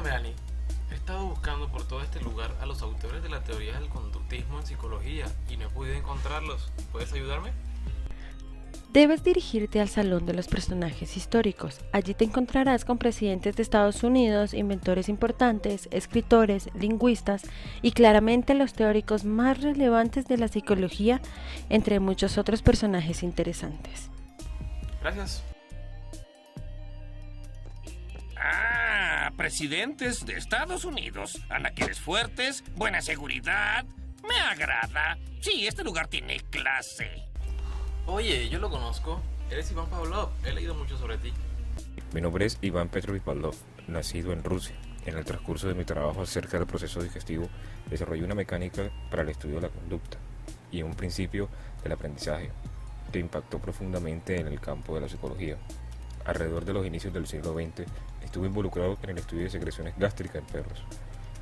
Hola Melanie, he estado buscando por todo este lugar a los autores de la teoría del conductismo en psicología y no he podido encontrarlos. ¿Puedes ayudarme? Debes dirigirte al Salón de los Personajes Históricos. Allí te encontrarás con presidentes de Estados Unidos, inventores importantes, escritores, lingüistas y claramente los teóricos más relevantes de la psicología, entre muchos otros personajes interesantes. Gracias. Presidentes de Estados Unidos. Anaqueles fuertes, buena seguridad. Me agrada. Sí, este lugar tiene clase. Oye, yo lo conozco. Eres Iván Pavlov. He leído mucho sobre ti. Mi nombre es Iván Petrovich Pavlov, nacido en Rusia. En el transcurso de mi trabajo acerca del proceso digestivo, desarrollé una mecánica para el estudio de la conducta y un principio del aprendizaje que impactó profundamente en el campo de la psicología. Alrededor de los inicios del siglo XX, estuve involucrado en el estudio de secreciones gástricas en perros.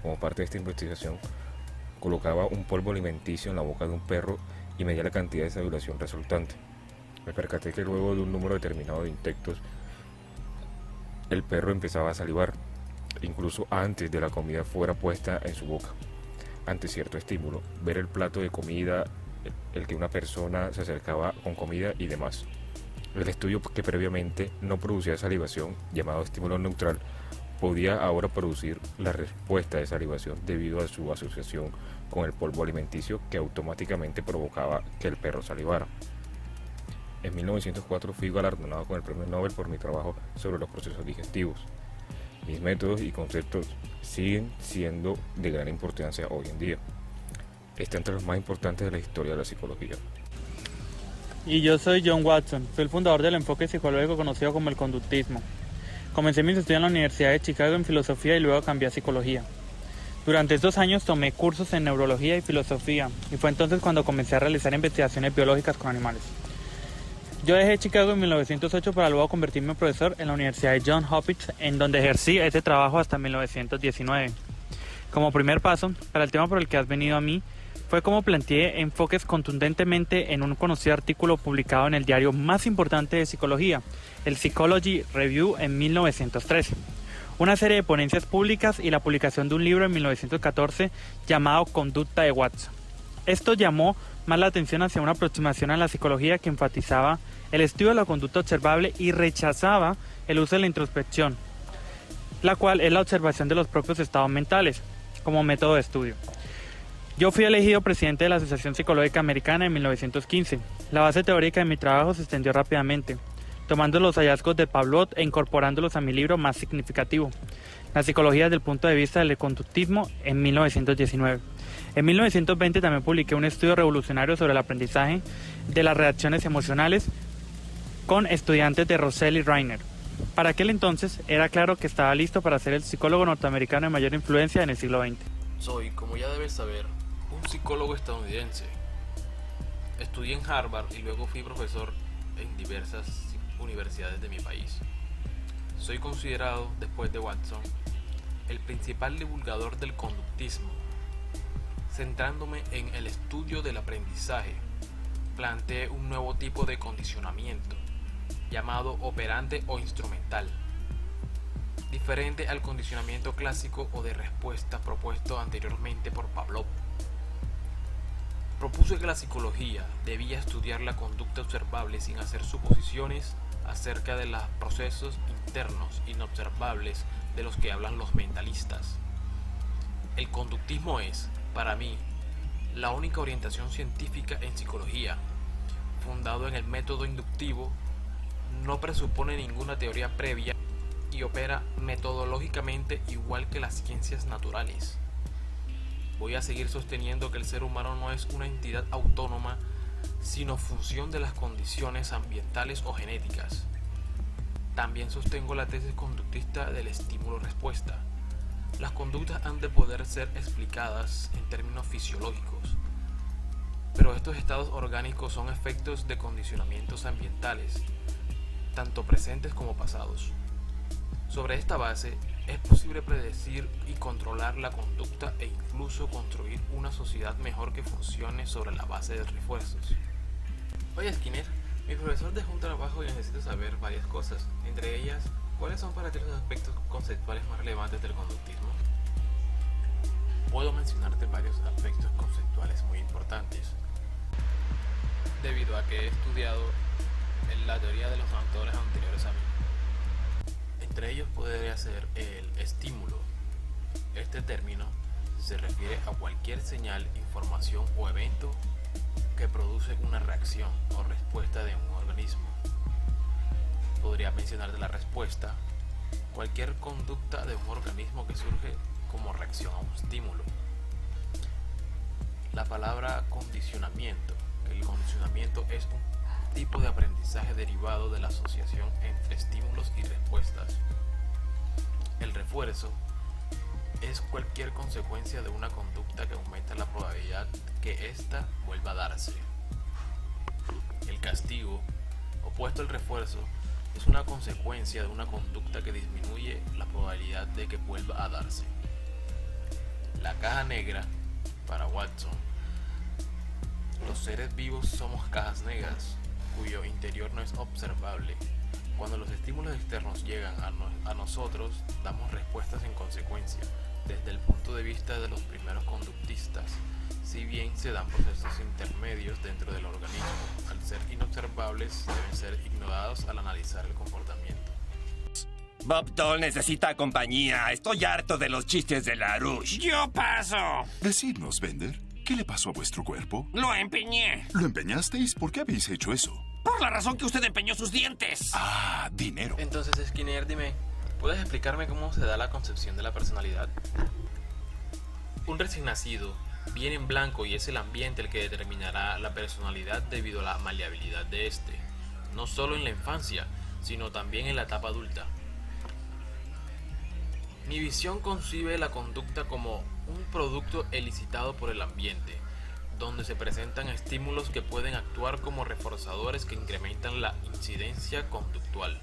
Como parte de esta investigación, colocaba un polvo alimenticio en la boca de un perro y medía la cantidad de salivación resultante. Me percaté que luego de un número determinado de intactos, el perro empezaba a salivar, incluso antes de la comida fuera puesta en su boca. Ante cierto estímulo, ver el plato de comida, el que una persona se acercaba con comida y demás. El estudio que previamente no producía salivación, llamado estímulo neutral, podía ahora producir la respuesta de salivación debido a su asociación con el polvo alimenticio que automáticamente provocaba que el perro salivara. En 1904 fui galardonado con el Premio Nobel por mi trabajo sobre los procesos digestivos. Mis métodos y conceptos siguen siendo de gran importancia hoy en día. Está entre los más importantes de la historia de la psicología. Y yo soy John Watson, soy el fundador del enfoque psicológico conocido como el conductismo. Comencé mis estudios en la Universidad de Chicago en filosofía y luego cambié a psicología. Durante estos años tomé cursos en neurología y filosofía y fue entonces cuando comencé a realizar investigaciones biológicas con animales. Yo dejé Chicago en 1908 para luego convertirme en profesor en la Universidad de Johns Hopkins, en donde ejercí ese trabajo hasta 1919. Como primer paso, para el tema por el que has venido a mí, fue como planteé enfoques contundentemente en un conocido artículo publicado en el diario más importante de psicología, el Psychology Review en 1913, una serie de ponencias públicas y la publicación de un libro en 1914 llamado Conducta de Watson. Esto llamó más la atención hacia una aproximación a la psicología que enfatizaba el estudio de la conducta observable y rechazaba el uso de la introspección, la cual es la observación de los propios estados mentales, como método de estudio. Yo fui elegido presidente de la Asociación Psicológica Americana en 1915. La base teórica de mi trabajo se extendió rápidamente, tomando los hallazgos de Pavlov e incorporándolos a mi libro más significativo, La psicología desde el punto de vista del conductismo, en 1919. En 1920 también publiqué un estudio revolucionario sobre el aprendizaje de las reacciones emocionales con estudiantes de Rosell y Reiner. Para aquel entonces era claro que estaba listo para ser el psicólogo norteamericano de mayor influencia en el siglo XX. Soy, como ya debes saber, un psicólogo estadounidense. Estudié en Harvard y luego fui profesor en diversas universidades de mi país. Soy considerado, después de Watson, el principal divulgador del conductismo. Centrándome en el estudio del aprendizaje, planteé un nuevo tipo de condicionamiento, llamado operante o instrumental, diferente al condicionamiento clásico o de respuesta propuesto anteriormente por Pavlov. Propuse que la psicología debía estudiar la conducta observable sin hacer suposiciones acerca de los procesos internos inobservables de los que hablan los mentalistas. El conductismo es, para mí, la única orientación científica en psicología, fundado en el método inductivo, no presupone ninguna teoría previa y opera metodológicamente igual que las ciencias naturales. Voy a seguir sosteniendo que el ser humano no es una entidad autónoma, sino función de las condiciones ambientales o genéticas. También sostengo la tesis conductista del estímulo-respuesta. Las conductas han de poder ser explicadas en términos fisiológicos, pero estos estados orgánicos son efectos de condicionamientos ambientales, tanto presentes como pasados. Sobre esta base, es posible predecir y controlar la conducta e incluso construir una sociedad mejor que funcione sobre la base de refuerzos. Oye Skinner, mi profesor dejó un trabajo y necesito saber varias cosas, entre ellas, ¿cuáles son para ti los aspectos conceptuales más relevantes del conductismo? puedo mencionarte varios aspectos conceptuales muy importantes, debido a que he estudiado en la teoría de los autores anteriores a mí. Entre ellos podría ser el estímulo. Este término se refiere a cualquier señal, información o evento que produce una reacción o respuesta de un organismo. Podría mencionar de la respuesta cualquier conducta de un organismo que surge como reacción a un estímulo. La palabra condicionamiento. El condicionamiento es un tipo de aprendizaje derivado de la asociación entre estímulos y respuestas. El refuerzo es cualquier consecuencia de una conducta que aumenta la probabilidad que ésta vuelva a darse. El castigo, opuesto al refuerzo, es una consecuencia de una conducta que disminuye la probabilidad de que vuelva a darse. La caja negra, para Watson, los seres vivos somos cajas negras, cuyo interior no es observable. Cuando los estímulos externos llegan a nosotros, damos respuestas en consecuencia, desde el punto de vista de los primeros conductistas, si bien se dan procesos intermedios dentro del organismo, al ser inobservables deben ser ignorados al analizar el comportamiento. Bob Dole necesita compañía. Estoy harto de los chistes de LaRouche. Yo paso. Decidnos, Bender, ¿qué le pasó a vuestro cuerpo? Lo empeñé. ¿Lo empeñasteis? ¿Por qué habéis hecho eso? Por la razón que usted empeñó sus dientes. Ah, dinero. Entonces, Skinner, dime, ¿puedes explicarme cómo se da la concepción de la personalidad? Un recién nacido viene en blanco y es el ambiente el que determinará la personalidad debido a la maleabilidad de este, no solo en la infancia, sino también en la etapa adulta. Mi visión concibe la conducta como un producto elicitado por el ambiente, donde se presentan estímulos que pueden actuar como reforzadores que incrementan la incidencia conductual.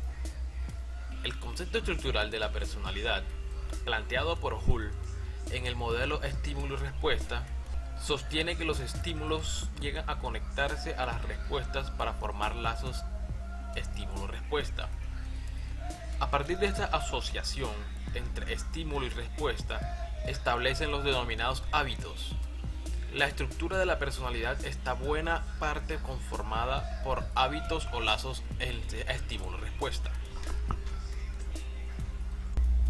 El concepto estructural de la personalidad, planteado por Hull en el modelo estímulo y respuesta, sostiene que los estímulos llegan a conectarse a las respuestas para formar lazos estímulo-respuesta. A partir de esta asociación entre estímulo y respuesta, establecen los denominados hábitos. La estructura de la personalidad está buena parte conformada por hábitos o lazos entre estímulo-respuesta.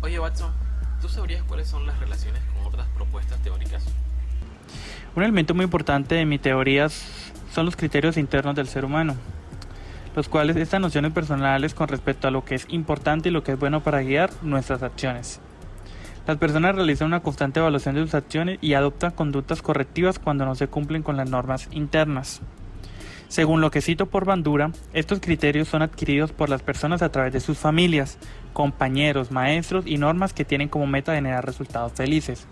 Oye, Watson, ¿tú sabrías cuáles son las relaciones con otras propuestas teóricas? Un elemento muy importante de mi teoría son los criterios internos del ser humano, los cuales estas nociones personales con respecto a lo que es importante y lo que es bueno para guiar nuestras acciones. Las personas realizan una constante evaluación de sus acciones y adoptan conductas correctivas cuando no se cumplen con las normas internas. Según lo que cito por Bandura, estos criterios son adquiridos por las personas a través de sus familias, compañeros, maestros y normas que tienen como meta generar resultados felices.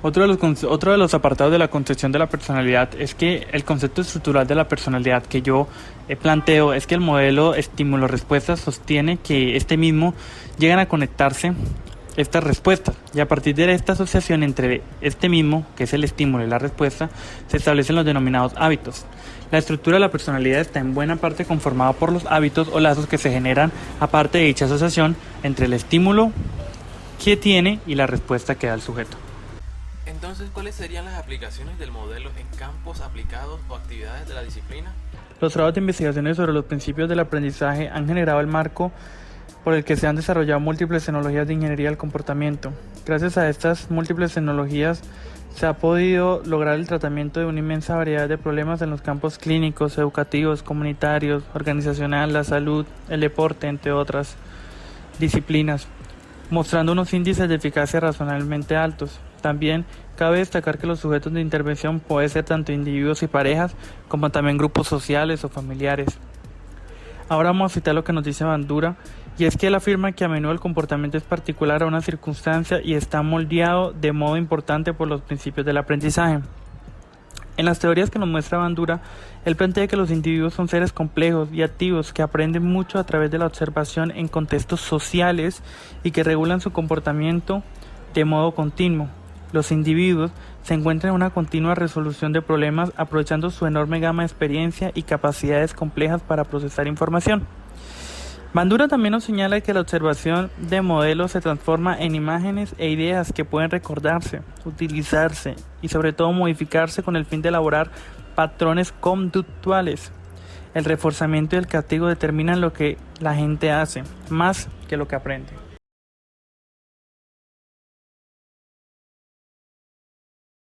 Otro de los apartados de la concepción de la personalidad es que el concepto estructural de la personalidad que yo planteo es que el modelo estímulo-respuesta sostiene que este mismo llegan a conectarse estas respuestas y a partir de esta asociación entre este mismo, que es el estímulo y la respuesta, se establecen los denominados hábitos. La estructura de la personalidad está en buena parte conformada por los hábitos o lazos que se generan aparte de dicha asociación entre el estímulo que tiene y la respuesta que da el sujeto. Entonces, ¿cuáles serían las aplicaciones del modelo en campos aplicados o actividades de la disciplina? Los trabajos de investigaciones sobre los principios del aprendizaje han generado el marco por el que se han desarrollado múltiples tecnologías de ingeniería del comportamiento. Gracias a estas múltiples tecnologías se ha podido lograr el tratamiento de una inmensa variedad de problemas en los campos clínicos, educativos, comunitarios, organizacional, la salud, el deporte, entre otras disciplinas, mostrando unos índices de eficacia razonablemente altos. También cabe destacar que los sujetos de intervención pueden ser tanto individuos y parejas, como también grupos sociales o familiares. Ahora vamos a citar lo que nos dice Bandura, y es que él afirma que a menudo el comportamiento es particular a una circunstancia y está moldeado de modo importante por los principios del aprendizaje. En las teorías que nos muestra Bandura, él plantea que los individuos son seres complejos y activos que aprenden mucho a través de la observación en contextos sociales y que regulan su comportamiento de modo continuo. Los individuos se encuentran en una continua resolución de problemas aprovechando su enorme gama de experiencia y capacidades complejas para procesar información. Bandura también nos señala que la observación de modelos se transforma en imágenes e ideas que pueden recordarse, utilizarse y sobre todo modificarse con el fin de elaborar patrones conductuales. El reforzamiento y el castigo determinan lo que la gente hace, más que lo que aprende.